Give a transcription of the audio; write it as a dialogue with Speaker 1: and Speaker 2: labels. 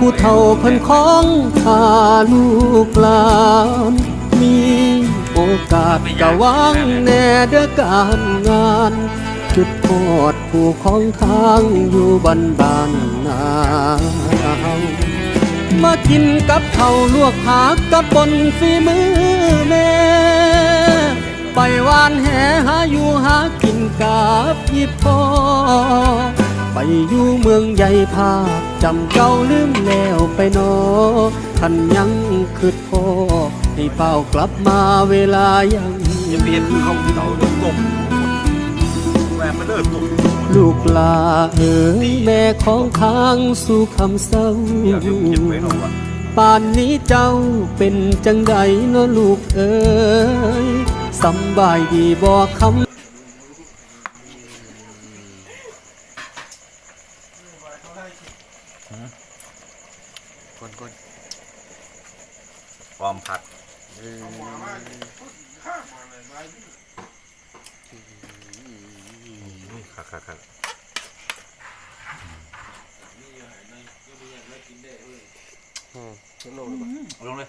Speaker 1: ผู้เฒ่าเพิ่นของหาลูกหลานมีโอกาสกะวางแน่เด้อการงานจุดโทษผู้ของทางอยู่บ้านนามากินกับข้าวลวกผักกับปนฝีมือแม่ไปวานแหหาอยู่หากินกับพี่พ่อไปอยู่เมืองใหญ่ภาคจำเก่าลืมแล้วไปนอท่านยังคืดพ่อให้เป้ากลับมาเวลายัง
Speaker 2: ยังเรียนคือเขาเต่าดุกบแหวนมันเดินตุก
Speaker 1: ลูกลาเอ๋ยแม่ของค้างสู่คำเศร้าป่านนี้เจ้าเป็นจังใดเนาะลูกเอ๋ยสำบายดีบ่คำ
Speaker 2: คนความผัดค่ะลงเลย